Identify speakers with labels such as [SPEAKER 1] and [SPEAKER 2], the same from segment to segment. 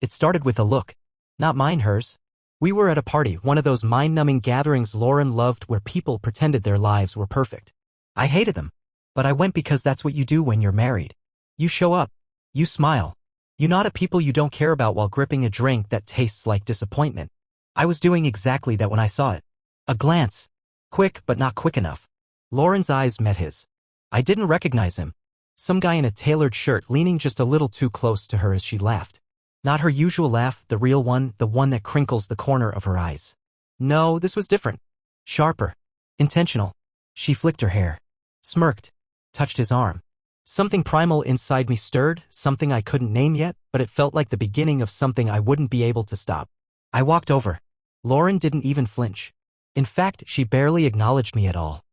[SPEAKER 1] It started with a look. Not mine, hers. We were at a party, one of those mind-numbing gatherings Lauren loved where people pretended their lives were perfect. I hated them. But I went because that's what you do when you're married. You show up. You smile. You nod at people you don't care about while gripping a drink that tastes like disappointment. I was doing exactly that when I saw it. A glance. Quick, but not quick enough. Lauren's eyes met his. I didn't recognize him. Some guy in a tailored shirt leaning just a little too close to her as she laughed. Not her usual laugh, the real one, the one that crinkles the corner of her eyes. No, this was different. Sharper. Intentional. She flicked her hair. Smirked. Touched his arm. Something primal inside me stirred, something I couldn't name yet, but it felt like the beginning of something I wouldn't be able to stop. I walked over. Lauren didn't even flinch. In fact, she barely acknowledged me at all.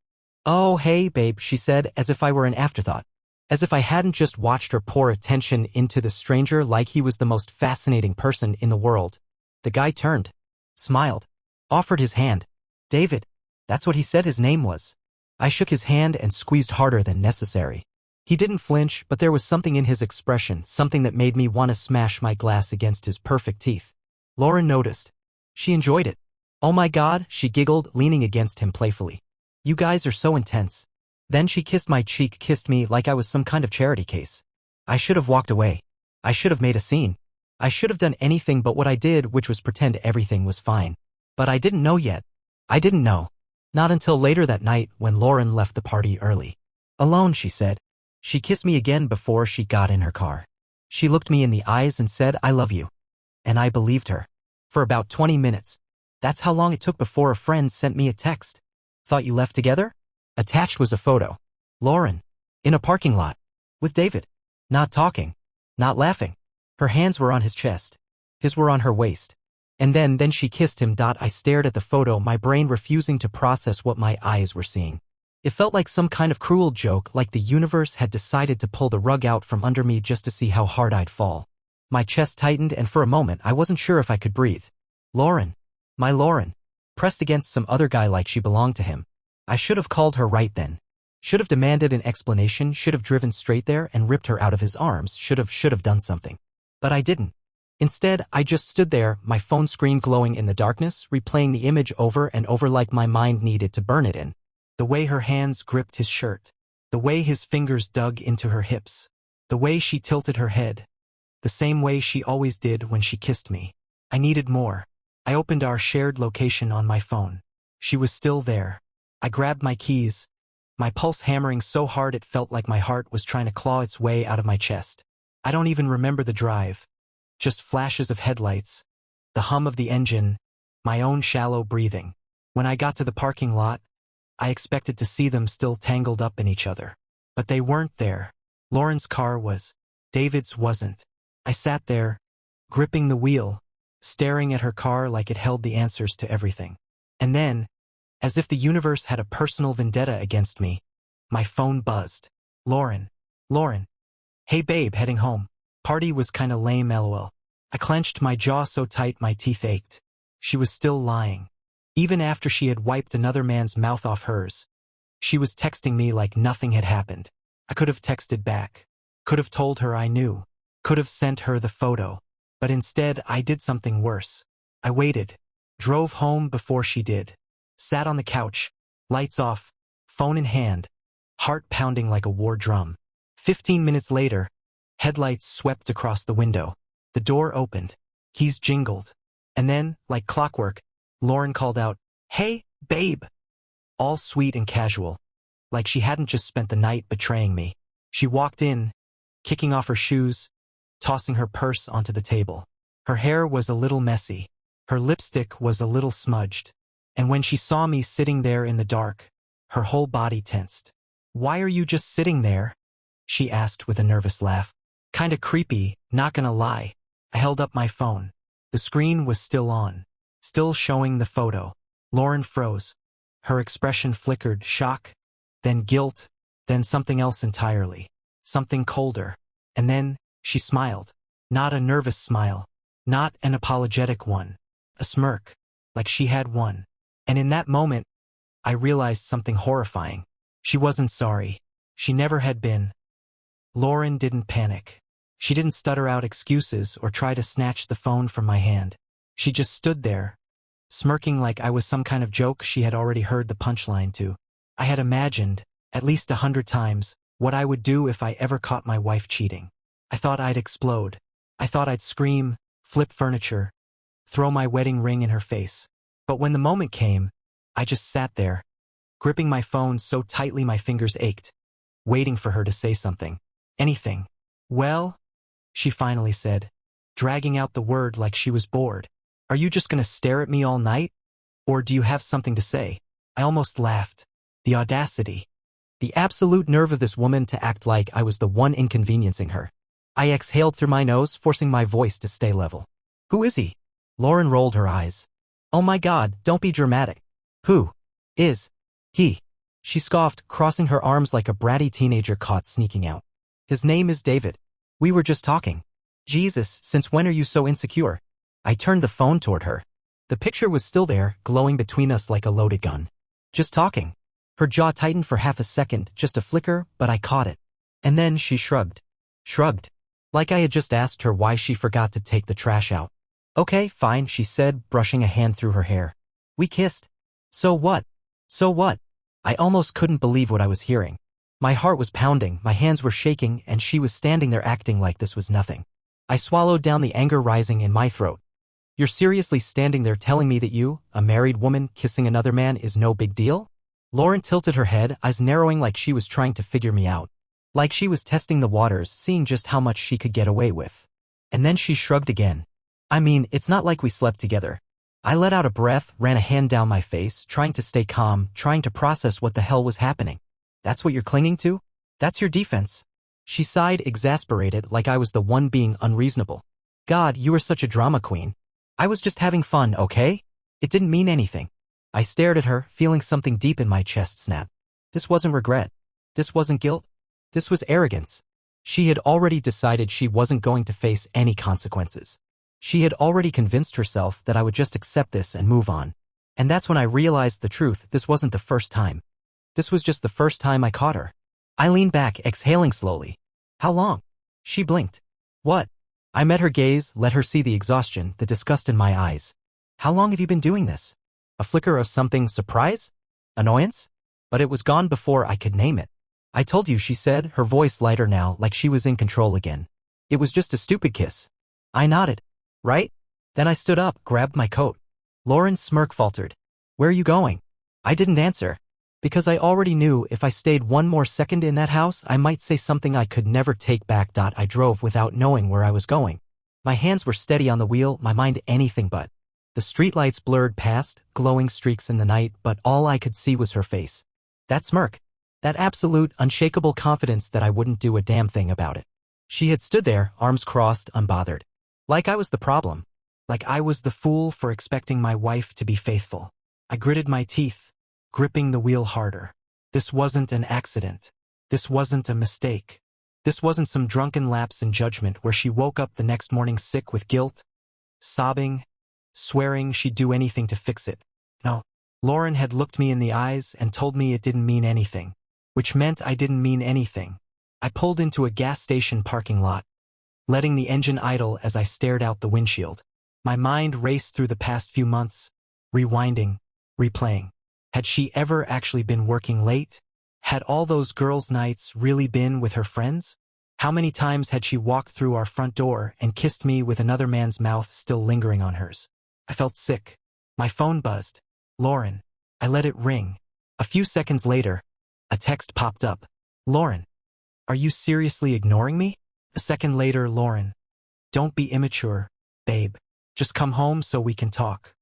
[SPEAKER 1] Oh, hey, babe, she said, as if I were an afterthought. As if I hadn't just watched her pour attention into the stranger like he was the most fascinating person in the world. The guy turned. Smiled. Offered his hand. David. That's what he said his name was. I shook his hand and squeezed harder than necessary. He didn't flinch, but there was something in his expression, something that made me want to smash my glass against his perfect teeth. Lauren noticed. She enjoyed it. Oh my God, she giggled, leaning against him playfully. You guys are so intense. Then she kissed my cheek, kissed me like I was some kind of charity case. I should have walked away. I should have made a scene. I should have done anything but what I did, which was pretend everything was fine. But I didn't know yet. I didn't know. Not until later that night when Lauren left the party early. Alone, she said. She kissed me again before she got in her car. She looked me in the eyes and said, I love you. And I believed her. For about 20 minutes. That's how long it took before a friend sent me a text. Thought you left together? Attached was a photo. Lauren. In a parking lot. With David. Not talking. Not laughing. Her hands were on his chest. His were on her waist. And then she kissed him. I stared at the photo, my brain refusing to process what my eyes were seeing. It felt like some kind of cruel joke, like the universe had decided to pull the rug out from under me just to see how hard I'd fall. My chest tightened, and for a moment I wasn't sure if I could breathe. Lauren. My Lauren. Pressed against some other guy like she belonged to him. I should have called her right then. Should have demanded an explanation, should have driven straight there and ripped her out of his arms, should have done something. But I didn't. Instead, I just stood there, my phone screen glowing in the darkness, replaying the image over and over like my mind needed to burn it in. The way her hands gripped his shirt. The way his fingers dug into her hips. The way she tilted her head. The same way she always did when she kissed me. I needed more. I opened our shared location on my phone. She was still there. I grabbed my keys, my pulse hammering so hard it felt like my heart was trying to claw its way out of my chest. I don't even remember the drive. Just flashes of headlights, the hum of the engine, my own shallow breathing. When I got to the parking lot, I expected to see them still tangled up in each other. But they weren't there. Lauren's car was. David's wasn't. I sat there, gripping the wheel, staring at her car like it held the answers to everything. And then, as if the universe had a personal vendetta against me, my phone buzzed. Lauren. Lauren. Hey babe, heading home. Party was kinda lame, lol. I clenched my jaw so tight my teeth ached. She was still lying. Even after she had wiped another man's mouth off hers. She was texting me like nothing had happened. I could have texted back. Could have told her I knew. Could have sent her the photo. But instead, I did something worse. I waited. Drove home before she did. Sat on the couch. Lights off. Phone in hand. Heart pounding like a war drum. 15 minutes later, headlights swept across the window. The door opened. Keys jingled. And then, like clockwork, Lauren called out, "Hey, babe!" All sweet and casual. Like she hadn't just spent the night betraying me. She walked in, kicking off her shoes, tossing her purse onto the table. Her hair was a little messy. Her lipstick was a little smudged. And when she saw me sitting there in the dark, her whole body tensed. "Why are you just sitting there?" she asked with a nervous laugh. Kinda creepy, not gonna lie. I held up my phone. The screen was still on, still showing the photo. Lauren froze. Her expression flickered, shock, then guilt, then something else entirely. Something colder. And then, she smiled. Not a nervous smile. Not an apologetic one. A smirk. Like she had won. And in that moment, I realized something horrifying. She wasn't sorry. She never had been. Lauren didn't panic. She didn't stutter out excuses or try to snatch the phone from my hand. She just stood there, smirking like I was some kind of joke she had already heard the punchline to. I had imagined, at least 100 times, what I would do if I ever caught my wife cheating. I thought I'd explode. I thought I'd scream, flip furniture, throw my wedding ring in her face. But when the moment came, I just sat there, gripping my phone so tightly my fingers ached, waiting for her to say something. Anything. Well, she finally said, dragging out the word like she was bored. Are you just gonna stare at me all night? Or do you have something to say? I almost laughed. The audacity. The absolute nerve of this woman to act like I was the one inconveniencing her. I exhaled through my nose, forcing my voice to stay level. Who is he? Lauren rolled her eyes. Oh my God, don't be dramatic. Who is he? She scoffed, crossing her arms like a bratty teenager caught sneaking out. His name is David. We were just talking. Jesus, since when are you so insecure? I turned the phone toward her. The picture was still there, glowing between us like a loaded gun. Just talking. Her jaw tightened for half a second, just a flicker, but I caught it. And then she shrugged. Shrugged. Like I had just asked her why she forgot to take the trash out. Okay, fine, she said, brushing a hand through her hair. We kissed. So what? So what? I almost couldn't believe what I was hearing. My heart was pounding, my hands were shaking, and she was standing there acting like this was nothing. I swallowed down the anger rising in my throat. You're seriously standing there telling me that you, a married woman, kissing another man is no big deal? Lauren tilted her head, eyes narrowing like she was trying to figure me out. Like she was testing the waters, seeing just how much she could get away with. And then she shrugged again. I mean, it's not like we slept together. I let out a breath, ran a hand down my face, trying to stay calm, trying to process what the hell was happening. That's what you're clinging to? That's your defense? She sighed, exasperated, like I was the one being unreasonable. God, you are such a drama queen. I was just having fun, okay? It didn't mean anything. I stared at her, feeling something deep in my chest snap. This wasn't regret. This wasn't guilt. This was arrogance. She had already decided she wasn't going to face any consequences. She had already convinced herself that I would just accept this and move on. And that's when I realized the truth. This wasn't the first time. This was just the first time I caught her. I leaned back, exhaling slowly. How long? She blinked. What? I met her gaze, let her see the exhaustion, the disgust in my eyes. How long have you been doing this? A flicker of something, surprise? Annoyance? But it was gone before I could name it. I told you, she said, her voice lighter now, like she was in control again. It was just a stupid kiss. I nodded. Right? Then I stood up, grabbed my coat. Lauren's smirk faltered. Where are you going? I didn't answer. Because I already knew if I stayed one more second in that house, I might say something I could never take back. I drove without knowing where I was going. My hands were steady on the wheel, my mind anything but. The streetlights blurred past, glowing streaks in the night, but all I could see was her face. That smirk. That absolute, unshakable confidence that I wouldn't do a damn thing about it. She had stood there, arms crossed, unbothered. Like I was the problem. Like I was the fool for expecting my wife to be faithful. I gritted my teeth, gripping the wheel harder. This wasn't an accident. This wasn't a mistake. This wasn't some drunken lapse in judgment where she woke up the next morning sick with guilt, sobbing, swearing she'd do anything to fix it. No. Lauren had looked me in the eyes and told me it didn't mean anything, which meant I didn't mean anything. I pulled into a gas station parking lot, letting the engine idle as I stared out the windshield. My mind raced through the past few months, rewinding, replaying. Had she ever actually been working late? Had all those girls' nights really been with her friends? How many times had she walked through our front door and kissed me with another man's mouth still lingering on hers? I felt sick. My phone buzzed. Lauren. I let it ring. A few seconds later, a text popped up. Lauren. Are you seriously ignoring me? A second later, Lauren. Don't be immature, babe. Just come home so we can talk.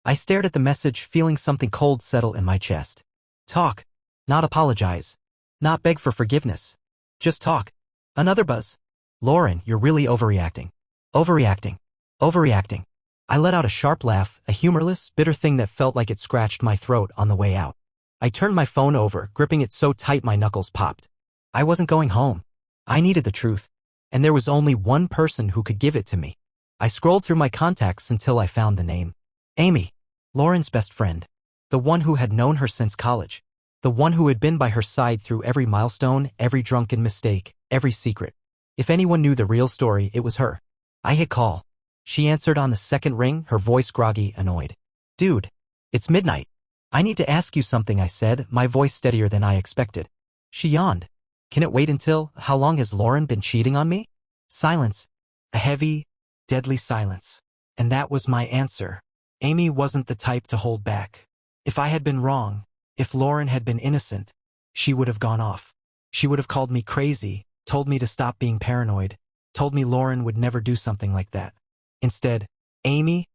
[SPEAKER 1] I stared at the message, feeling something cold settle in my chest. Talk. Not apologize. Not beg for forgiveness. Just talk. Another buzz. Lauren, you're really overreacting. Overreacting. Overreacting. I let out a sharp laugh, a humorless, bitter thing that felt like it scratched my throat on the way out. I turned my phone over, gripping it so tight my knuckles popped. I wasn't going home. I needed the truth. And there was only one person who could give it to me. I scrolled through my contacts until I found the name. Amy. Lauren's best friend. The one who had known her since college. The one who had been by her side through every milestone, every drunken mistake, every secret. If anyone knew the real story, it was her. I hit call. She answered on the second ring, her voice groggy, annoyed. Dude, it's midnight. I need to ask you something, I said, my voice steadier than I expected. She yawned. Can it wait until, how long has Lauren been cheating on me? Silence. A heavy, deadly silence. And that was my answer. Amy wasn't the type to hold back. If I had been wrong, if Lauren had been innocent, she would have gone off. She would have called me crazy, told me to stop being paranoid, told me Lauren would never do something like that. Instead, Amy?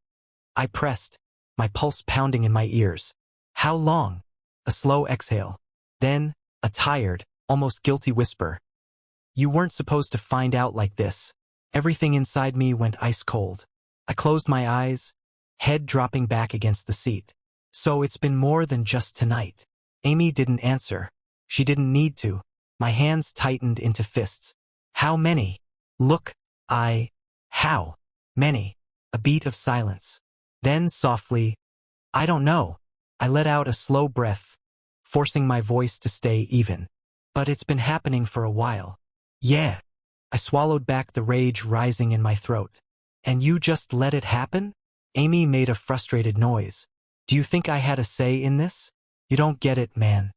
[SPEAKER 1] I pressed, my pulse pounding in my ears. How long? A slow exhale. Then, a tired, almost guilty whisper. You weren't supposed to find out like this. Everything inside me went ice cold. I closed my eyes, head dropping back against the seat. So it's been more than just tonight. Amy didn't answer. She didn't need to. My hands tightened into fists. How many? Look, how many? A beat of silence. Then softly, I don't know. I let out a slow breath, forcing my voice to stay even. But it's been happening for a while. Yeah. I swallowed back the rage rising in my throat. And you just let it happen? Amy made a frustrated noise. Do you think I had a say in this? You don't get it, man.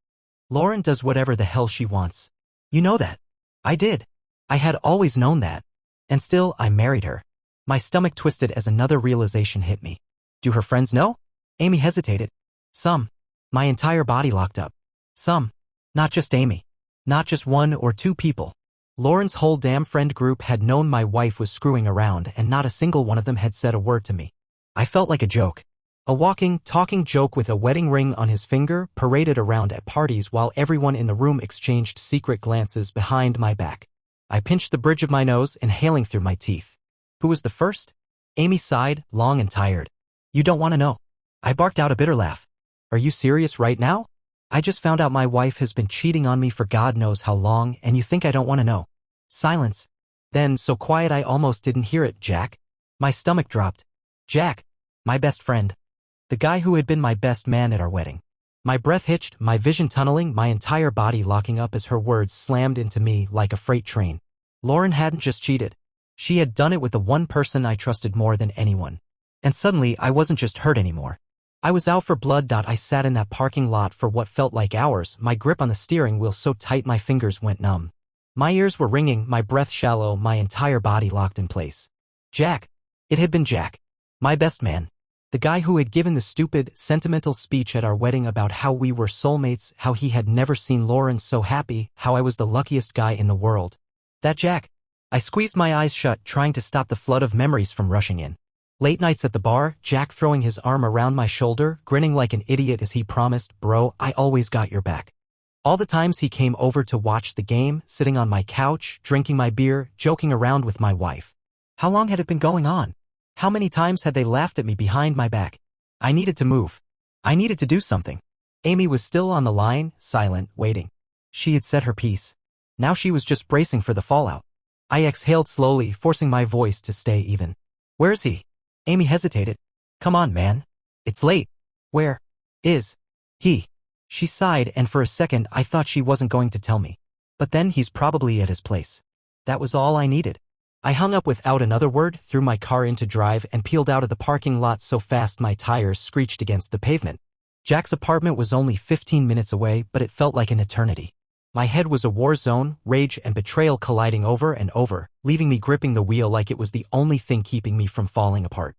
[SPEAKER 1] Lauren does whatever the hell she wants. You know that. I did. I had always known that. And still, I married her. My stomach twisted as another realization hit me. Do her friends know? Amy hesitated. Some. My entire body locked up. Some. Not just Amy. Not just one or two people. Lauren's whole damn friend group had known my wife was screwing around, and not a single one of them had said a word to me. I felt like a joke. A walking, talking joke with a wedding ring on his finger paraded around at parties while everyone in the room exchanged secret glances behind my back. I pinched the bridge of my nose, inhaling through my teeth. Who was the first? Amy sighed, long and tired. You don't want to know. I barked out a bitter laugh. Are you serious right now? I just found out my wife has been cheating on me for God knows how long, and you think I don't want to know. Silence. Then, so quiet I almost didn't hear it, Jack. My stomach dropped. Jack. My best friend. The guy who had been my best man at our wedding. My breath hitched, my vision tunneling, my entire body locking up as her words slammed into me like a freight train. Lauren hadn't just cheated. She had done it with the one person I trusted more than anyone. And suddenly, I wasn't just hurt anymore. I was out for blood. I sat in that parking lot for what felt like hours, my grip on the steering wheel so tight my fingers went numb. My ears were ringing, my breath shallow, my entire body locked in place. Jack. It had been Jack. My best man. The guy who had given the stupid, sentimental speech at our wedding about how we were soulmates, how he had never seen Lauren so happy, how I was the luckiest guy in the world. That Jack. I squeezed my eyes shut, trying to stop the flood of memories from rushing in. Late nights at the bar, Jack throwing his arm around my shoulder, grinning like an idiot as he promised, bro, I always got your back. All the times he came over to watch the game, sitting on my couch, drinking my beer, joking around with my wife. How long had it been going on? How many times had they laughed at me behind my back? I needed to move. I needed to do something. Amy was still on the line, silent, waiting. She had said her piece. Now she was just bracing for the fallout. I exhaled slowly, forcing my voice to stay even. Where is he? Amy hesitated. Come on, man. It's late. Where is he? She sighed, and for a second I thought she wasn't going to tell me. But then he's probably at his place. That was all I needed. I hung up without another word, threw my car into drive, and peeled out of the parking lot so fast my tires screeched against the pavement. Jack's apartment was only 15 minutes away, but it felt like an eternity. My head was a war zone, rage and betrayal colliding over and over, leaving me gripping the wheel like it was the only thing keeping me from falling apart.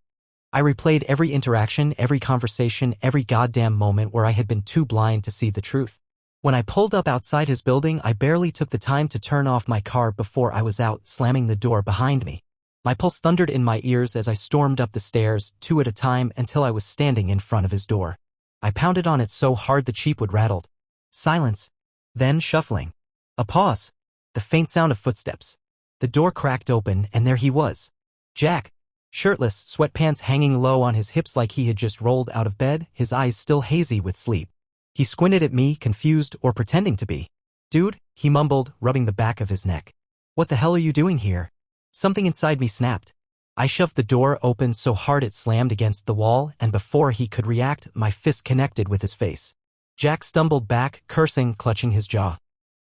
[SPEAKER 1] I replayed every interaction, every conversation, every goddamn moment where I had been too blind to see the truth. When I pulled up outside his building, I barely took the time to turn off my car before I was out, slamming the door behind me. My pulse thundered in my ears as I stormed up the stairs, two at a time, until I was standing in front of his door. I pounded on it so hard the cheapwood rattled. Silence. Then shuffling. A pause. The faint sound of footsteps. The door cracked open, and there he was. Jack. Shirtless, sweatpants hanging low on his hips like he had just rolled out of bed, his eyes still hazy with sleep. He squinted at me, confused or pretending to be. Dude, he mumbled, rubbing the back of his neck. What the hell are you doing here? Something inside me snapped. I shoved the door open so hard it slammed against the wall, and before he could react, my fist connected with his face. Jack stumbled back, cursing, clutching his jaw.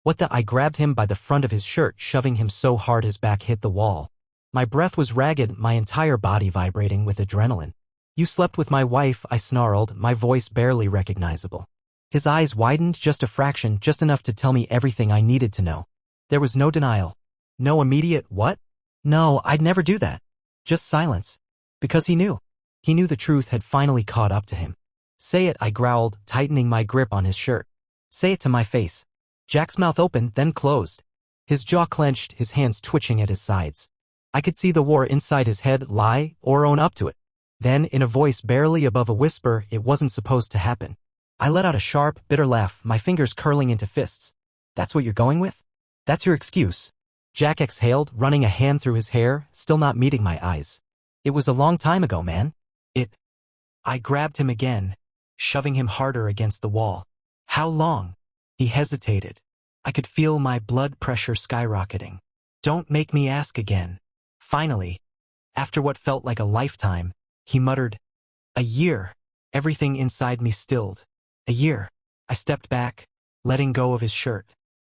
[SPEAKER 1] What the? I grabbed him by the front of his shirt, shoving him so hard his back hit the wall. My breath was ragged, my entire body vibrating with adrenaline. You slept with my wife, I snarled, my voice barely recognizable. His eyes widened just a fraction, just enough to tell me everything I needed to know. There was no denial. No immediate, what? No, I'd never do that. Just silence. Because he knew. He knew the truth had finally caught up to him. Say it, I growled, tightening my grip on his shirt. Say it to my face. Jack's mouth opened, then closed. His jaw clenched, his hands twitching at his sides. I could see the war inside his head, lie or own up to it. Then, in a voice barely above a whisper, it wasn't supposed to happen. I let out a sharp, bitter laugh, my fingers curling into fists. That's what you're going with? That's your excuse? Jack exhaled, running a hand through his hair, still not meeting my eyes. It was a long time ago, man. I grabbed him again, shoving him harder against the wall. How long? He hesitated. I could feel my blood pressure skyrocketing. Don't make me ask again. Finally, after what felt like a lifetime, he muttered, a year. Everything inside me stilled. A year. I stepped back, letting go of his shirt.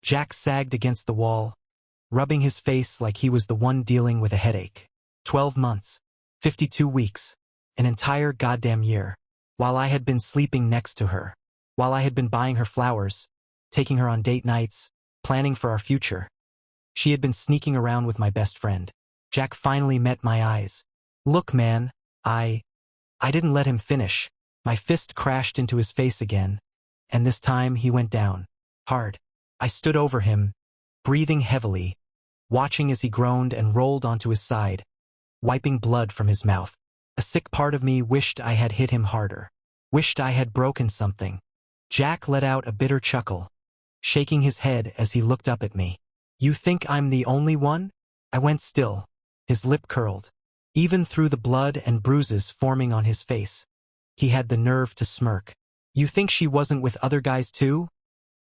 [SPEAKER 1] Jack sagged against the wall, rubbing his face like he was the one dealing with a headache. 12 months. 52 weeks. An entire goddamn year. While I had been sleeping next to her. While I had been buying her flowers, taking her on date nights, planning for our future. She had been sneaking around with my best friend. Jack finally met my eyes. Look, man, I didn't let him finish. My fist crashed into his face again, and this time he went down. Hard. I stood over him, breathing heavily, watching as he groaned and rolled onto his side, wiping blood from his mouth. A sick part of me wished I had hit him harder. Wished I had broken something. Jack let out a bitter chuckle, shaking his head as he looked up at me. You think I'm the only one? I went still. His lip curled. Even through the blood and bruises forming on his face, he had the nerve to smirk. You think she wasn't with other guys too?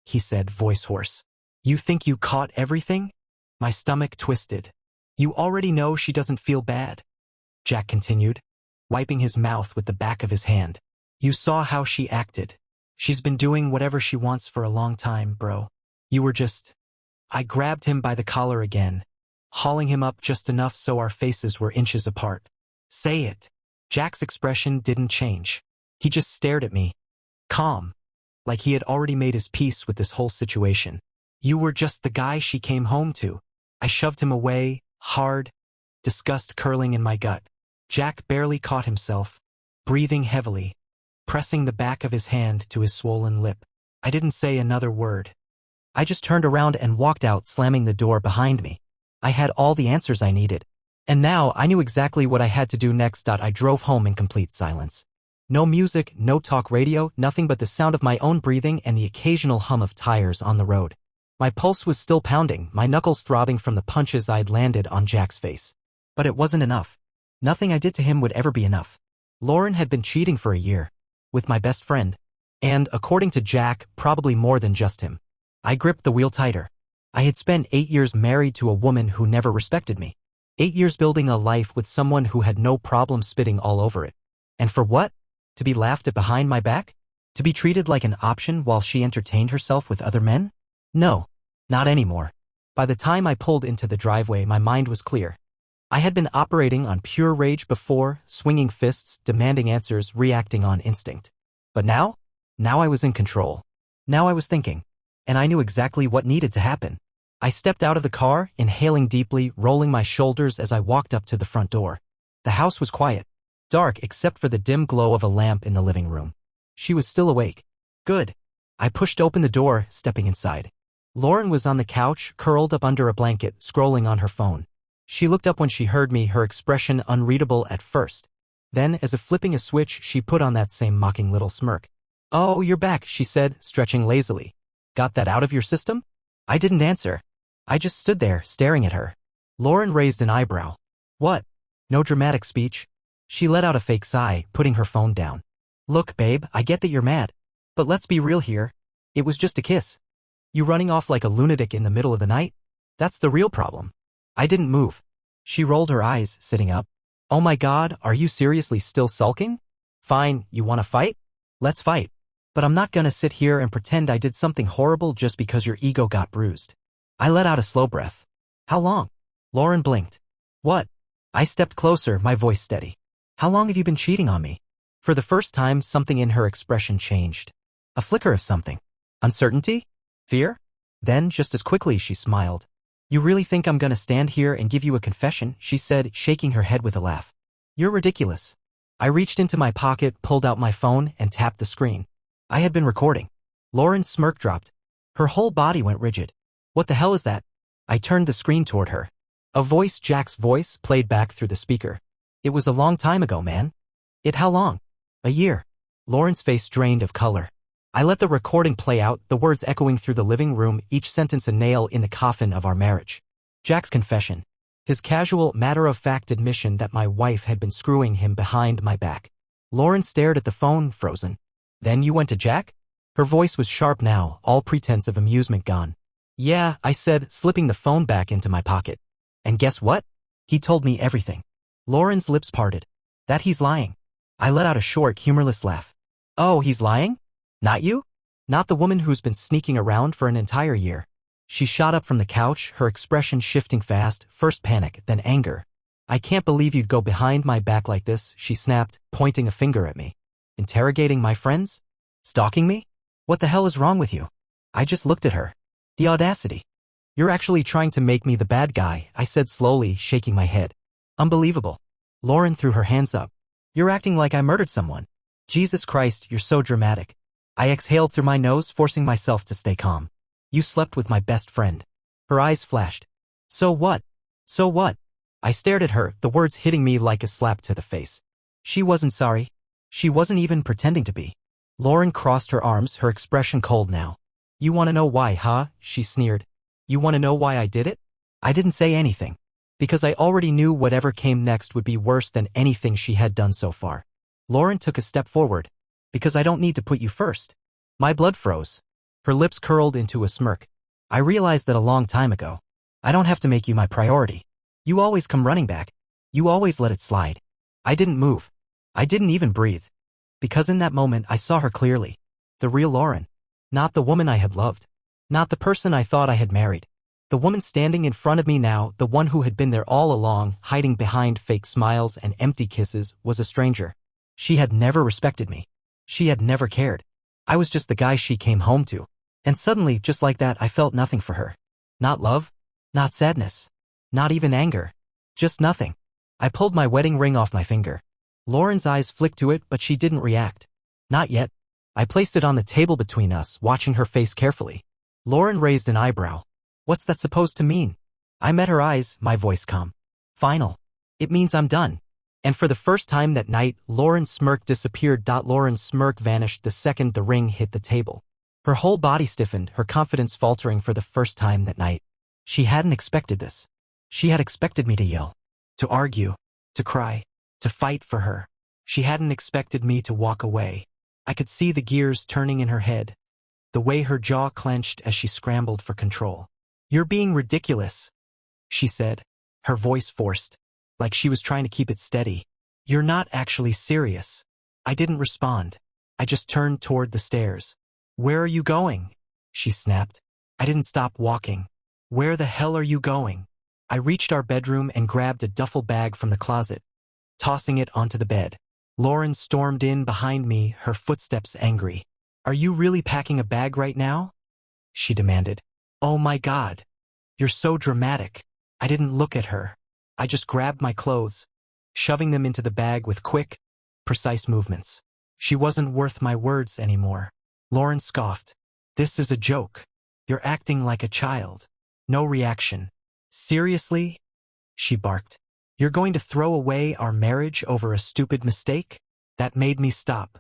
[SPEAKER 1] He said, voice hoarse. You think you caught everything? My stomach twisted. You already know she doesn't feel bad, Jack continued, wiping his mouth with the back of his hand. You saw how she acted. She's been doing whatever she wants for a long time, bro. You were just... I grabbed him by the collar again, hauling him up just enough so our faces were inches apart. Say it. Jack's expression didn't change. He just stared at me, calm, like he had already made his peace with this whole situation. You were just the guy she came home to. I shoved him away, hard, disgust curling in my gut. Jack barely caught himself, breathing heavily, pressing the back of his hand to his swollen lip. I didn't say another word. I just turned around and walked out, slamming the door behind me. I had all the answers I needed. And now I knew exactly what I had to do next. I drove home in complete silence. No music, no talk radio, nothing but the sound of my own breathing and the occasional hum of tires on the road. My pulse was still pounding, my knuckles throbbing from the punches I'd landed on Jack's face. But it wasn't enough. Nothing I did to him would ever be enough. Lauren had been cheating for a year. With my best friend. And, according to Jack, probably more than just him. I gripped the wheel tighter. I had spent 8 years married to a woman who never respected me. 8 years building a life with someone who had no problem spitting all over it. And for what? To be laughed at behind my back? To be treated like an option while she entertained herself with other men? No, not anymore. By the time I pulled into the driveway, my mind was clear. I had been operating on pure rage before, swinging fists, demanding answers, reacting on instinct. But now I was in control. Now I was thinking. And I knew exactly what needed to happen. I stepped out of the car, inhaling deeply, rolling my shoulders as I walked up to the front door. The house was quiet. Dark except for the dim glow of a lamp in the living room. She was still awake. Good. I pushed open the door, stepping inside. Lauren was on the couch, curled up under a blanket, scrolling on her phone. She looked up when she heard me, her expression unreadable at first. Then, as if flipping a switch, she put on that same mocking little smirk. Oh, you're back, she said, stretching lazily. Got that out of your system? I didn't answer. I just stood there, staring at her. Lauren raised an eyebrow. What? No dramatic speech. She let out a fake sigh, putting her phone down. Look, babe, I get that you're mad. But let's be real here. It was just a kiss. You running off like a lunatic in the middle of the night? That's the real problem. I didn't move. She rolled her eyes, sitting up. Oh my God, are you seriously still sulking? Fine, you want to fight? Let's fight. But I'm not gonna sit here and pretend I did something horrible just because your ego got bruised. I let out a slow breath. How long? Lauren blinked. What? I stepped closer, my voice steady. How long have you been cheating on me? For the first time, something in her expression changed. A flicker of something. Uncertainty? Fear? Then, just as quickly, she smiled. You really think I'm gonna stand here and give you a confession? She said, shaking her head with a laugh. You're ridiculous. I reached into my pocket, pulled out my phone, and tapped the screen. I had been recording. Lauren's smirk dropped. Her whole body went rigid. What the hell is that? I turned the screen toward her. A voice, Jack's voice, played back through the speaker. It was a long time ago, man. How long? A year. Lauren's face drained of color. I let the recording play out, the words echoing through the living room, each sentence a nail in the coffin of our marriage. Jack's confession. His casual, matter-of-fact admission that my wife had been screwing him behind my back. Lauren stared at the phone, frozen. Then you went to Jack? Her voice was sharp now, all pretense of amusement gone. Yeah, I said, slipping the phone back into my pocket. And guess what? He told me everything. Lauren's lips parted. That he's lying. I let out a short, humorless laugh. Oh, he's lying? Not you? Not the woman who's been sneaking around for an entire year. She shot up from the couch, her expression shifting fast, first panic, then anger. I can't believe you'd go behind my back like this, she snapped, pointing a finger at me. Interrogating my friends? Stalking me? What the hell is wrong with you? I just looked at her. The audacity. You're actually trying to make me the bad guy, I said slowly, shaking my head. Unbelievable. Lauren threw her hands up. You're acting like I murdered someone. Jesus Christ, you're so dramatic. I exhaled through my nose, forcing myself to stay calm. You slept with my best friend. Her eyes flashed. So what? So what? I stared at her, the words hitting me like a slap to the face. She wasn't sorry. She wasn't even pretending to be. Lauren crossed her arms, her expression cold now. You want to know why, huh? She sneered. You want to know why I did it? I didn't say anything. Because I already knew whatever came next would be worse than anything she had done so far. Lauren took a step forward. Because I don't need to put you first. My blood froze. Her lips curled into a smirk. I realized that a long time ago. I don't have to make you my priority. You always come running back. You always let it slide. I didn't move. I didn't even breathe. Because in that moment I saw her clearly. The real Lauren. Not the woman I had loved. Not the person I thought I had married. The woman standing in front of me now, the one who had been there all along, hiding behind fake smiles and empty kisses, was a stranger. She had never respected me. She had never cared. I was just the guy she came home to. And suddenly, just like that, I felt nothing for her. Not love. Not sadness. Not even anger. Just nothing. I pulled my wedding ring off my finger. Lauren's eyes flicked to it, but she didn't react. Not yet. I placed it on the table between us, watching her face carefully. Lauren raised an eyebrow. What's that supposed to mean? I met her eyes, my voice calm. Final. It means I'm done. And for the first time that night, Lauren's smirk disappeared. Lauren's smirk vanished the second the ring hit the table. Her whole body stiffened, her confidence faltering for the first time that night. She hadn't expected this. She had expected me to yell, to argue, to cry, to fight for her. She hadn't expected me to walk away. I could see the gears turning in her head, the way her jaw clenched as she scrambled for control. You're being ridiculous, she said, her voice forced, like she was trying to keep it steady. You're not actually serious. I didn't respond. I just turned toward the stairs. Where are you going? She snapped. I didn't stop walking. Where the hell are you going? I reached our bedroom and grabbed a duffel bag from the closet, tossing it onto the bed. Lauren stormed in behind me, her footsteps angry. Are you really packing a bag right now? She demanded. Oh my God. You're so dramatic. I didn't look at her. I just grabbed my clothes, shoving them into the bag with quick, precise movements. She wasn't worth my words anymore. Lauren scoffed. This is a joke. You're acting like a child. No reaction. Seriously? She barked. You're going to throw away our marriage over a stupid mistake? That made me stop.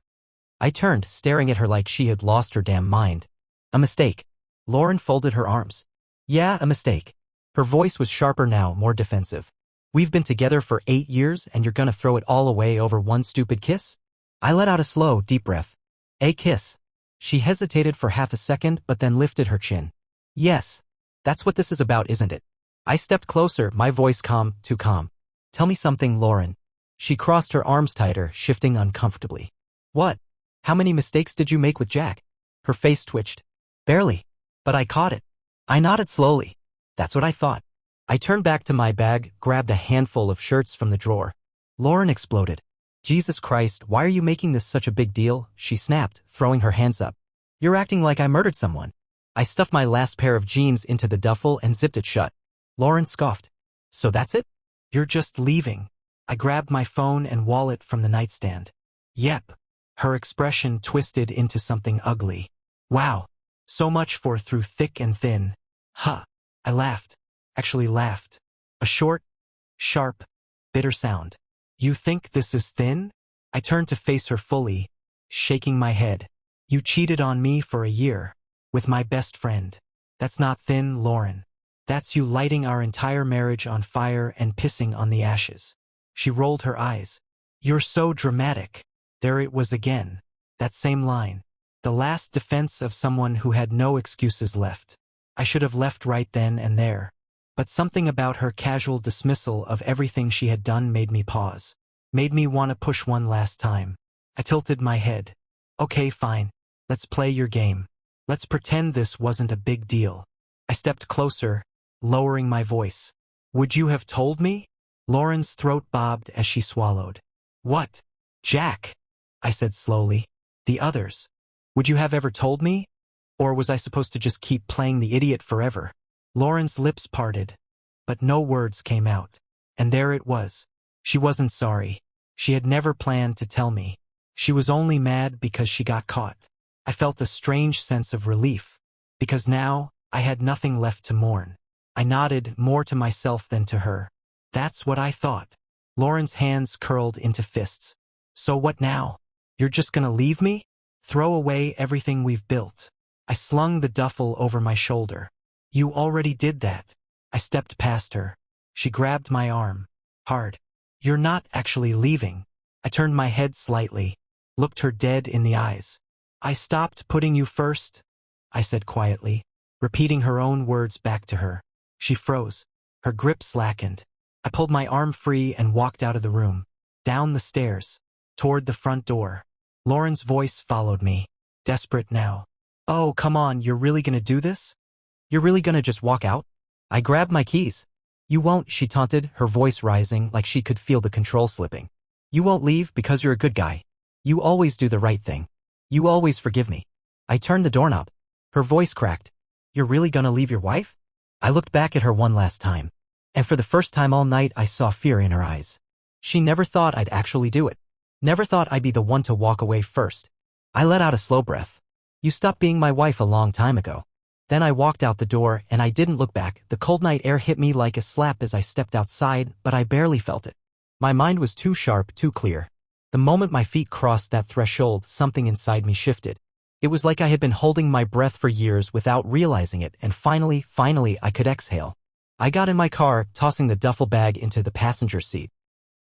[SPEAKER 1] I turned, staring at her like she had lost her damn mind. A mistake. Lauren folded her arms. Yeah, a mistake. Her voice was sharper now, more defensive. We've been together for 8 years and you're gonna throw it all away over one stupid kiss? I let out a slow, deep breath. A kiss. She hesitated for half a second but then lifted her chin. Yes. That's what this is about, isn't it? I stepped closer, my voice calm, too calm. Tell me something, Lauren. She crossed her arms tighter, shifting uncomfortably. What? How many mistakes did you make with Jack? Her face twitched. Barely. But I caught it. I nodded slowly. That's what I thought. I turned back to my bag, grabbed a handful of shirts from the drawer. Lauren exploded. Jesus Christ, why are you making this such a big deal? She snapped, throwing her hands up. You're acting like I murdered someone. I stuffed my last pair of jeans into the duffel and zipped it shut. Lauren scoffed. So that's it? You're just leaving. I grabbed my phone and wallet from the nightstand. Yep. Her expression twisted into something ugly. Wow. So much for through thick and thin. Huh. I laughed. Actually laughed. A short, sharp, bitter sound. You think this is thin? I turned to face her fully, shaking my head. You cheated on me for a year. With my best friend. That's not thin, Lauren. That's you lighting our entire marriage on fire and pissing on the ashes. She rolled her eyes. You're so dramatic. There it was again. That same line. The last defense of someone who had no excuses left. I should have left right then and there. But something about her casual dismissal of everything she had done made me pause. Made me want to push one last time. I tilted my head. Okay, fine. Let's play your game. Let's pretend this wasn't a big deal. I stepped closer, lowering my voice. Would you have told me? Lauren's throat bobbed as she swallowed. What? Jack, I said slowly. The others. Would you have ever told me? Or was I supposed to just keep playing the idiot forever? Lauren's lips parted, but no words came out. And there it was. She wasn't sorry. She had never planned to tell me. She was only mad because she got caught. I felt a strange sense of relief, because now I had nothing left to mourn. I nodded more to myself than to her. That's what I thought. Lauren's hands curled into fists. So what now? You're just gonna leave me? Throw away everything we've built? I slung the duffel over my shoulder. You already did that. I stepped past her. She grabbed my arm. Hard. You're not actually leaving. I turned my head slightly, looked her dead in the eyes. I stopped putting you first, I said quietly, repeating her own words back to her. She froze. Her grip slackened. I pulled my arm free and walked out of the room, down the stairs, toward the front door. Lauren's voice followed me, desperate now. Oh, come on, you're really gonna do this? You're really gonna just walk out? I grabbed my keys. You won't, she taunted, her voice rising like she could feel the control slipping. You won't leave because you're a good guy. You always do the right thing. You always forgive me. I turned the doorknob. Her voice cracked. You're really gonna leave your wife? I looked back at her one last time. And for the first time all night I saw fear in her eyes. She never thought I'd actually do it. Never thought I'd be the one to walk away first. I let out a slow breath. You stopped being my wife a long time ago. Then I walked out the door and I didn't look back. The cold night air hit me like a slap as I stepped outside, but I barely felt it. My mind was too sharp, too clear. The moment my feet crossed that threshold, something inside me shifted. It was like I had been holding my breath for years without realizing it, and finally, I could exhale. I got in my car, tossing the duffel bag into the passenger seat.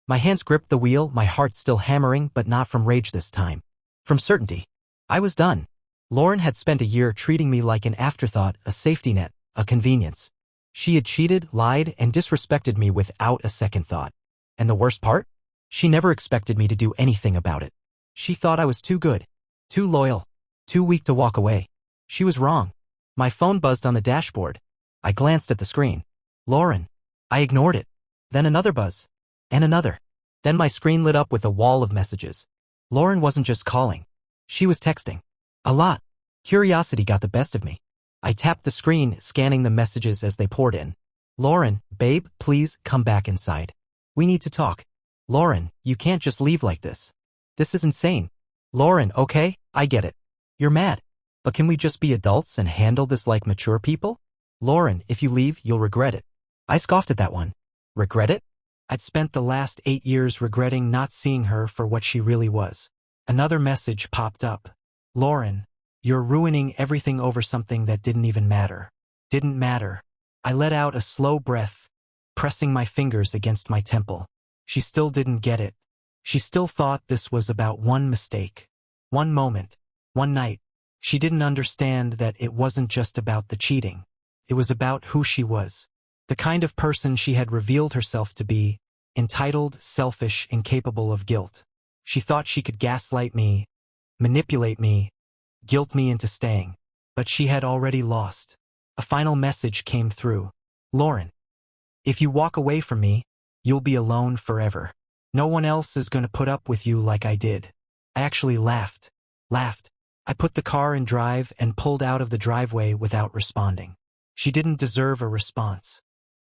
[SPEAKER 1] My hands gripped the wheel, my heart still hammering, but not from rage this time. From certainty. I was done. Lauren had spent a year treating me like an afterthought, a safety net, a convenience. She had cheated, lied, and disrespected me without a second thought. And the worst part? She never expected me to do anything about it. She thought I was too good, too loyal, too weak to walk away. She was wrong. My phone buzzed on the dashboard. I glanced at the screen. Lauren. I ignored it. Then another buzz. And another. Then my screen lit up with a wall of messages. Lauren wasn't just calling. She was texting. A lot. Curiosity got the best of me. I tapped the screen, scanning the messages as they poured in. Lauren, babe, please come back inside. We need to talk. Lauren, you can't just leave like this. This is insane. Lauren, okay, I get it. You're mad. But can we just be adults and handle this like mature people? Lauren, if you leave, you'll regret it. I scoffed at that one. Regret it? I'd spent the last 8 years regretting not seeing her for what she really was. Another message popped up. Lauren, you're ruining everything over something that didn't even matter. Didn't matter. I let out a slow breath, pressing my fingers against my temple. She still didn't get it. She still thought this was about one mistake. One moment. One night. She didn't understand that it wasn't just about the cheating. It was about who she was. The kind of person she had revealed herself to be. Entitled, selfish, incapable of guilt. She thought she could gaslight me, manipulate me, guilt me into staying. But she had already lost. A final message came through. Lauren, if you walk away from me, you'll be alone forever. No one else is going to put up with you like I did. I actually laughed. I put the car in drive and pulled out of the driveway without responding. She didn't deserve a response.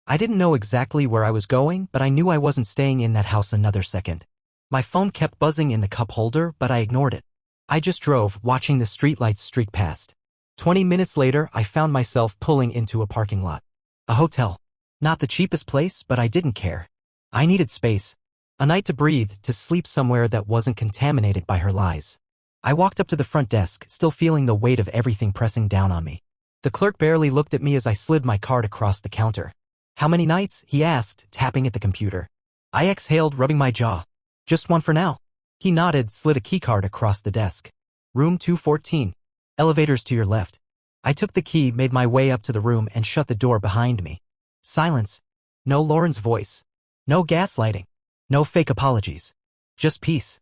[SPEAKER 1] I didn't know exactly where I was going, but I knew I wasn't staying in that house another second. My phone kept buzzing in the cup holder, but I ignored it. I just drove, watching the streetlights streak past. 20 minutes later, I found myself pulling into a parking lot. A hotel. Not the cheapest place, but I didn't care. I needed space. A night to breathe, to sleep somewhere that wasn't contaminated by her lies. I walked up to the front desk, still feeling the weight of everything pressing down on me. The clerk barely looked at me as I slid my card across the counter. How many nights? He asked, tapping at the computer. I exhaled, rubbing my jaw. Just one for now. He nodded, slid a keycard across the desk. Room 214. Elevators to your left. I took the key, made my way up to the room, and shut the door behind me. Silence. No Lauren's voice. No gaslighting. No fake apologies. Just peace.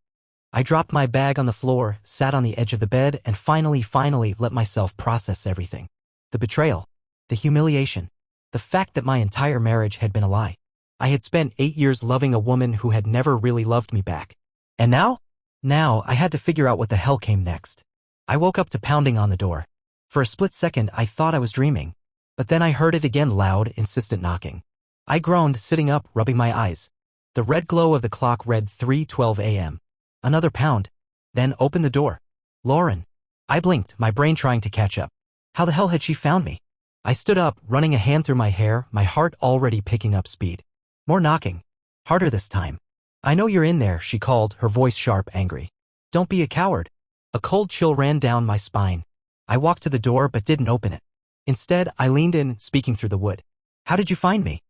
[SPEAKER 1] I dropped my bag on the floor, sat on the edge of the bed, and finally let myself process everything. The betrayal. The humiliation. The fact that my entire marriage had been a lie. I had spent 8 years loving a woman who had never really loved me back. And now? Now I had to figure out what the hell came next. I woke up to pounding on the door. For a split second I thought I was dreaming. But then I heard it again, loud, insistent knocking. I groaned, sitting up, rubbing my eyes. The red glow of the clock read 3:12 a.m. Another pound. Then opened the door. Lauren. I blinked, my brain trying to catch up. How the hell had she found me? I stood up, running a hand through my hair, my heart already picking up speed. More knocking. Harder this time. I know you're in there, she called, her voice sharp, angry. Don't be a coward. A cold chill ran down my spine. I walked to the door but didn't open it. Instead, I leaned in, speaking through the wood. How did you find me?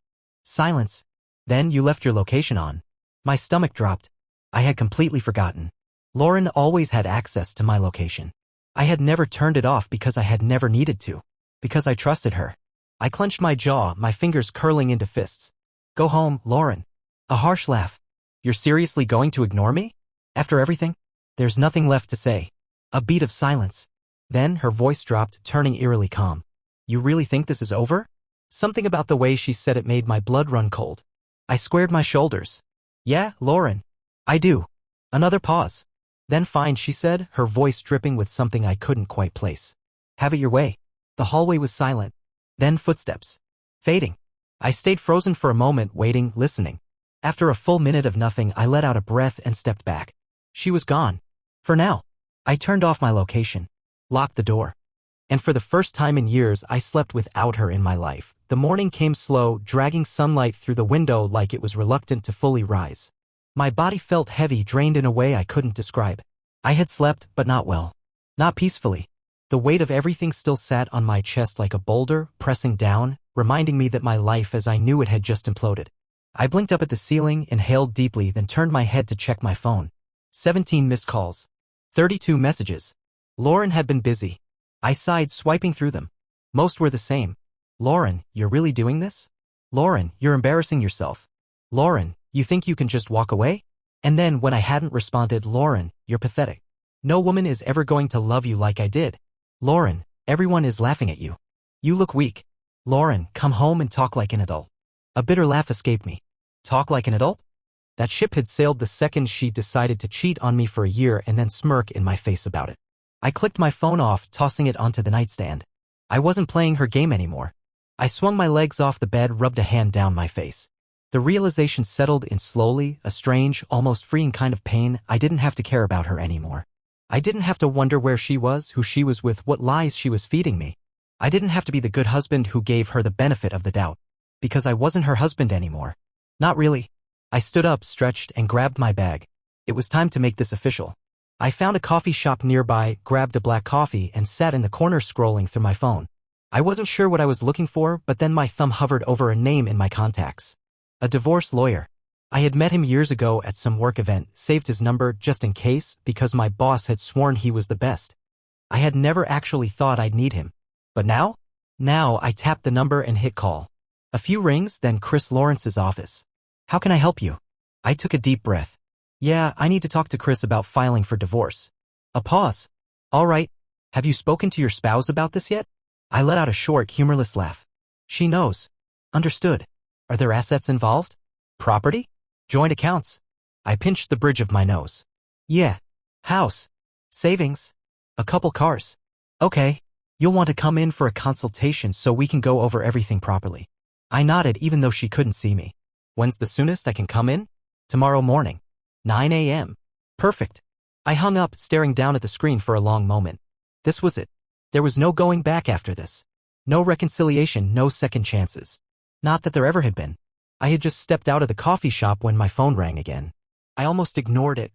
[SPEAKER 1] Silence. Then you left your location on. My stomach dropped. I had completely forgotten. Lauren always had access to my location. I had never turned it off because I had never needed to. Because I trusted her. I clenched my jaw, my fingers curling into fists. Go home, Lauren. A harsh laugh. You're seriously going to ignore me? After everything? There's nothing left to say. A beat of silence. Then her voice dropped, turning eerily calm. You really think this is over? Something about the way she said it made my blood run cold. I squared my shoulders. Yeah, Lauren. I do. Another pause. Then fine, she said, her voice dripping with something I couldn't quite place. Have it your way. The hallway was silent. Then footsteps. Fading. I stayed frozen for a moment, waiting, listening. After a full minute of nothing, I let out a breath and stepped back. She was gone. For now. I turned off my location. Locked the door. And for the first time in years, I slept without her in my life. The morning came slow, dragging sunlight through the window like it was reluctant to fully rise. My body felt heavy, drained in a way I couldn't describe. I had slept, but not well. Not peacefully. The weight of everything still sat on my chest like a boulder, pressing down, reminding me that my life as I knew it had just imploded. I blinked up at the ceiling, inhaled deeply, then turned my head to check my phone. 17 missed calls. 32 messages. Lauren had been busy. I sighed, swiping through them. Most were the same. Lauren, you're really doing this? Lauren, you're embarrassing yourself. Lauren, you think you can just walk away? And then when I hadn't responded, Lauren, you're pathetic. No woman is ever going to love you like I did. Lauren, everyone is laughing at you. You look weak. Lauren, come home and talk like an adult. A bitter laugh escaped me. Talk like an adult? That ship had sailed the second she decided to cheat on me for a year and then smirk in my face about it. I clicked my phone off, tossing it onto the nightstand. I wasn't playing her game anymore. I swung my legs off the bed, rubbed a hand down my face. The realization settled in slowly, a strange, almost freeing kind of pain. I didn't have to care about her anymore. I didn't have to wonder where she was, who she was with, what lies she was feeding me. I didn't have to be the good husband who gave her the benefit of the doubt. Because I wasn't her husband anymore. Not really. I stood up, stretched, and grabbed my bag. It was time to make this official. I found a coffee shop nearby, grabbed a black coffee, and sat in the corner scrolling through my phone. I wasn't sure what I was looking for, but then my thumb hovered over a name in my contacts. A divorce lawyer. I had met him years ago at some work event, saved his number just in case, because my boss had sworn he was the best. I had never actually thought I'd need him. But now? Now I tapped the number and hit call. A few rings, then Chris Lawrence's office. How can I help you? I took a deep breath. Yeah, I need to talk to Chris about filing for divorce. A pause. All right. Have you spoken to your spouse about this yet? I let out a short, humorless laugh. She knows. Understood. Are there assets involved? Property? Joint accounts? I pinched the bridge of my nose. Yeah. House. Savings. A couple cars. Okay. You'll want to come in for a consultation so we can go over everything properly. I nodded even though she couldn't see me. When's the soonest I can come in? Tomorrow morning. 9 a.m. Perfect. I hung up, staring down at the screen for a long moment. This was it. There was no going back after this. No reconciliation, no second chances. Not that there ever had been. I had just stepped out of the coffee shop when my phone rang again. I almost ignored it,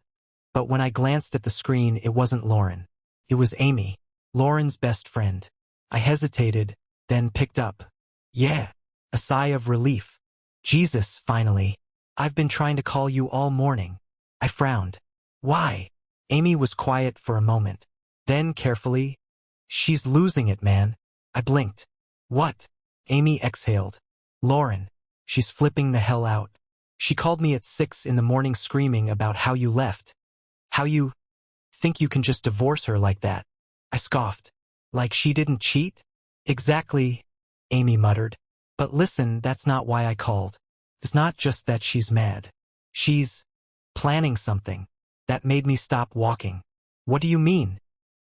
[SPEAKER 1] but when I glanced at the screen, it wasn't Lauren. It was Amy, Lauren's best friend. I hesitated, then picked up. Yeah. A sigh of relief. Jesus, finally. I've been trying to call you all morning. I frowned. Why? Amy was quiet for a moment. Then, carefully, she's losing it, man. I blinked. What? Amy exhaled. Lauren. She's flipping the hell out. She called me at 6 in the morning screaming about how you left. How you think you can just divorce her like that. I scoffed. Like she didn't cheat? Exactly, Amy muttered. But listen, that's not why I called. It's not just that she's mad. She's planning something. That made me stop walking. What do you mean?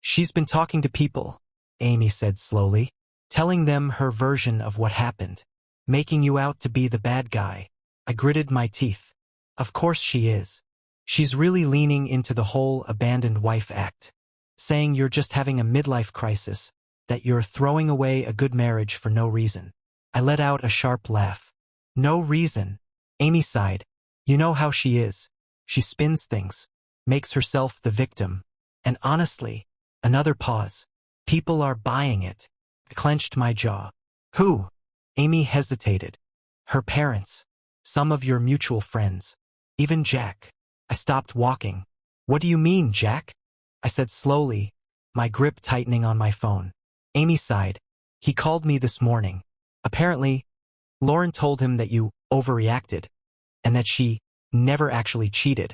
[SPEAKER 1] She's been talking to people, Amy said slowly, telling them her version of what happened, making you out to be the bad guy. I gritted my teeth. Of course she is. She's really leaning into the whole abandoned wife act, saying you're just having a midlife crisis, that you're throwing away a good marriage for no reason. I let out a sharp laugh. No reason. Amy sighed. You know how she is. She spins things, makes herself the victim. And honestly, another pause. People are buying it. I clenched my jaw. Who? Amy hesitated. Her parents. Some of your mutual friends. Even Jack. I stopped walking. What do you mean, Jack? I said slowly, my grip tightening on my phone. Amy sighed. He called me this morning. Apparently, Lauren told him that you overreacted, and that she never actually cheated.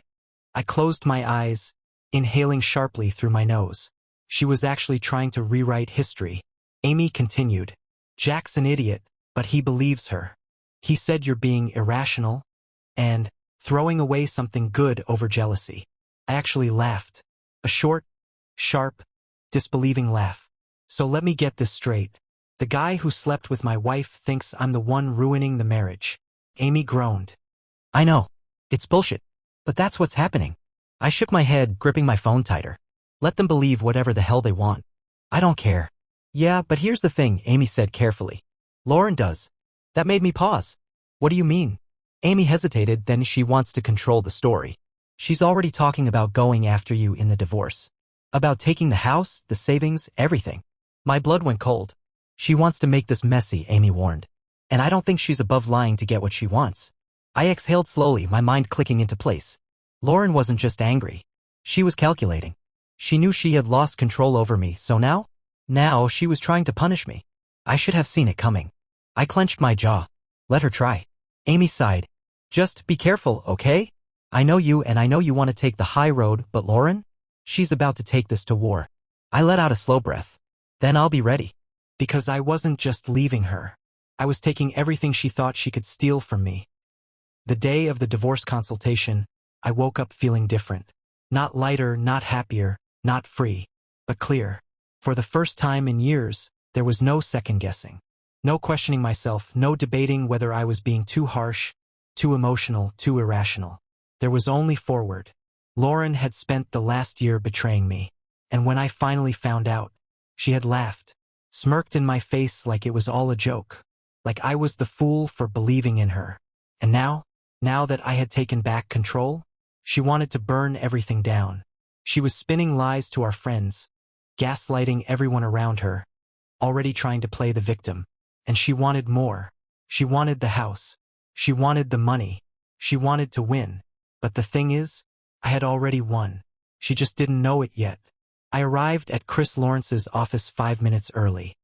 [SPEAKER 1] I closed my eyes, inhaling sharply through my nose. She was actually trying to rewrite history. Amy continued. Jack's an idiot, but he believes her. He said you're being irrational and throwing away something good over jealousy. I actually laughed. A short, sharp, disbelieving laugh. So let me get this straight. The guy who slept with my wife thinks I'm the one ruining the marriage. Amy groaned. I know. It's bullshit. But that's what's happening. I shook my head, gripping my phone tighter. Let them believe whatever the hell they want. I don't care. Yeah, but here's the thing, Amy said carefully. Lauren does. That made me pause. What do you mean? Amy hesitated, then she wants to control the story. She's already talking about going after you in the divorce. About taking the house, the savings, everything. My blood went cold. She wants to make this messy, Amy warned. And I don't think she's above lying to get what she wants. I exhaled slowly, my mind clicking into place. Lauren wasn't just angry. She was calculating. She knew she had lost control over me, so now she was trying to punish me. I should have seen it coming. I clenched my jaw. Let her try. Amy sighed. Just be careful, okay? I know you and I know you want to take the high road, but Lauren? She's about to take this to war. I let out a slow breath. Then I'll be ready. Because I wasn't just leaving her. I was taking everything she thought she could steal from me. The day of the divorce consultation, I woke up feeling different. Not lighter, not happier, not free, but clear. For the first time in years, there was no second guessing. No questioning myself, no debating whether I was being too harsh, too emotional, too irrational. There was only forward. Lauren had spent the last year betraying me. And when I finally found out, she had laughed. Smirked in my face like it was all a joke, like I was the fool for believing in her. And now that I had taken back control, she wanted to burn everything down. She was spinning lies to our friends, gaslighting everyone around her, already trying to play the victim. And she wanted more. She wanted the house. She wanted the money. She wanted to win. But the thing is, I had already won. She just didn't know it yet. I arrived at Chris Lawrence's office 5 minutes early.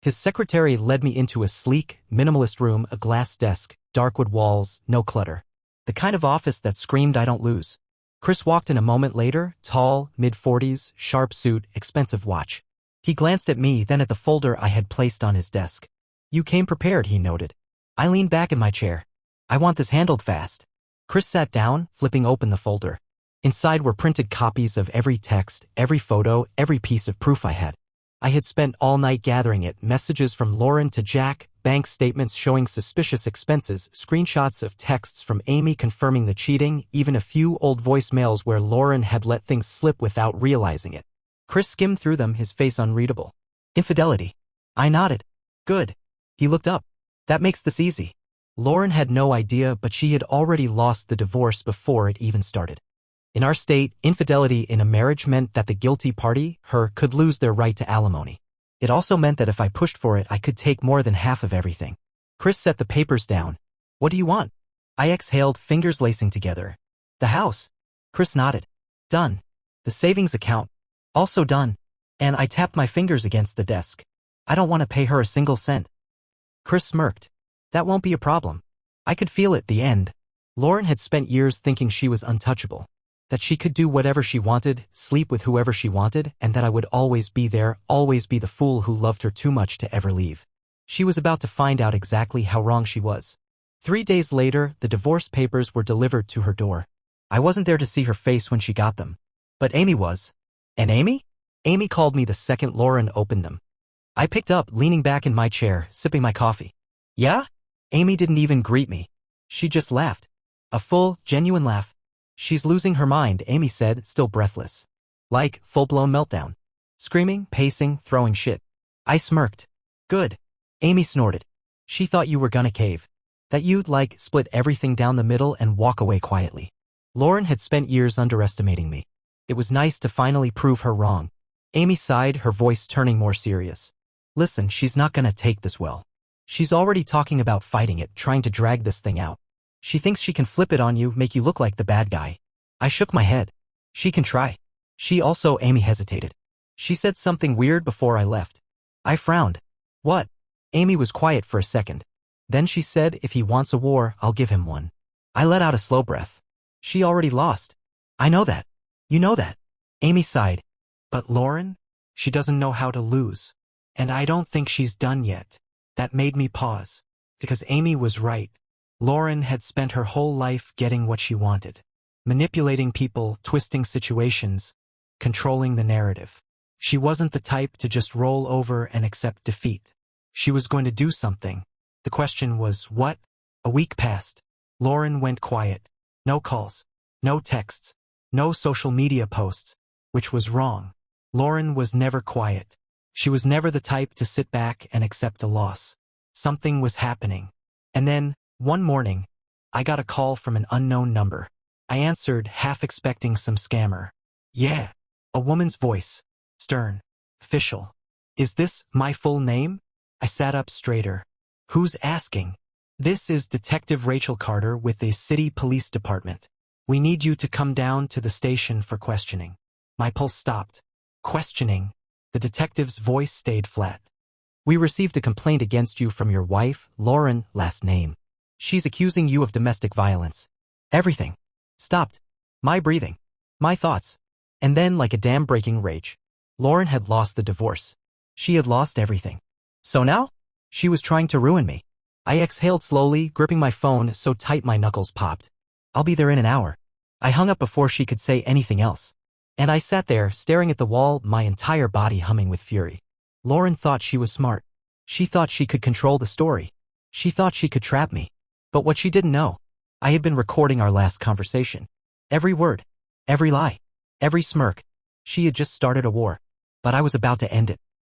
[SPEAKER 1] His secretary led me into a sleek, minimalist room, a glass desk, dark wood walls, no clutter. The kind of office that screamed I don't lose. Chris walked in a moment later, tall tall, mid-40s, sharp suit, expensive watch. He glanced at me, then at the folder I had placed on his desk. "You came prepared," he noted. I leaned back in my chair. "I want this handled fast." Chris sat down, flipping open the folder. Inside were printed copies of every text, every photo, every piece of proof I had. I had spent all night gathering it, messages from Lauren to Jack, bank statements showing suspicious expenses, screenshots of texts from Amy confirming the cheating, even a few old voicemails where Lauren had let things slip without realizing it. Chris skimmed through them, his face unreadable. "Infidelity." I nodded. "Good." He looked up. "That makes this easy." Lauren had no idea, but she had already lost the divorce before it even started. In our state, infidelity in a marriage meant that the guilty party, her, could lose their right to alimony. It also meant that if I pushed for it, I could take more than half of everything. Chris set the papers down. "What do you want?" I exhaled, fingers lacing together. "The house." Chris nodded. "Done." "The savings account." "Also done." And I tapped my fingers against the desk. "I don't want to pay her a single cent." Chris smirked. "That won't be a problem." I could feel it, the end. Lauren had spent years thinking she was untouchable. That she could do whatever she wanted, sleep with whoever she wanted, and that I would always be there, always be the fool who loved her too much to ever leave. She was about to find out exactly how wrong she was. 3 days later, the divorce papers were delivered to her door. I wasn't there to see her face when she got them. But Amy was. And Amy? Amy called me the second Lauren opened them. I picked up, leaning back in my chair, sipping my coffee. "Yeah?" Amy didn't even greet me. She just laughed. A full, genuine laugh. "She's losing her mind," Amy said, still breathless. Like, full-blown meltdown. Screaming, pacing, throwing shit. I smirked. "Good." Amy snorted. "She thought you were gonna cave. That you'd, like, split everything down the middle and walk away quietly." Lauren had spent years underestimating me. It was nice to finally prove her wrong. Amy sighed, her voice turning more serious. "Listen, she's not gonna take this well. She's already talking about fighting it, trying to drag this thing out. She thinks she can flip it on you, make you look like the bad guy." I shook my head. "She can try." She also, Amy hesitated. "She said something weird before I left." I frowned. "What?" Amy was quiet for a second. Then she said, "If he wants a war, I'll give him one." I let out a slow breath. "She already lost." "I know that. You know that." Amy sighed. "But Lauren? She doesn't know how to lose. And I don't think she's done yet." That made me pause. Because Amy was right. Lauren had spent her whole life getting what she wanted. Manipulating people, twisting situations, controlling the narrative. She wasn't the type to just roll over and accept defeat. She was going to do something. The question was, what? A week passed. Lauren went quiet. No calls. No texts. No social media posts. Which was wrong. Lauren was never quiet. She was never the type to sit back and accept a loss. Something was happening. And then, one morning, I got a call from an unknown number. I answered, half expecting some scammer. "Yeah." A woman's voice. Stern. Official. "Is this my full name?" I sat up straighter. "Who's asking?" "This is Detective Rachel Carter with the City Police Department. We need you to come down to the station for questioning." My pulse stopped. "Questioning?" The detective's voice stayed flat. "We received a complaint against you from your wife, Lauren, last name. She's accusing you of domestic violence." Everything stopped. My breathing. My thoughts. And then, like a dam-breaking rage, Lauren had lost the divorce. She had lost everything. So now? She was trying to ruin me. I exhaled slowly, gripping my phone so tight my knuckles popped. "I'll be there in an hour." I hung up before she could say anything else. And I sat there, staring at the wall, my entire body humming with fury. Lauren thought she was smart. She thought she could control the story. She thought she could trap me. But what she didn't know, I had been recording our last conversation. Every word. Every lie. Every smirk. She had just started a war. But I was about to end it.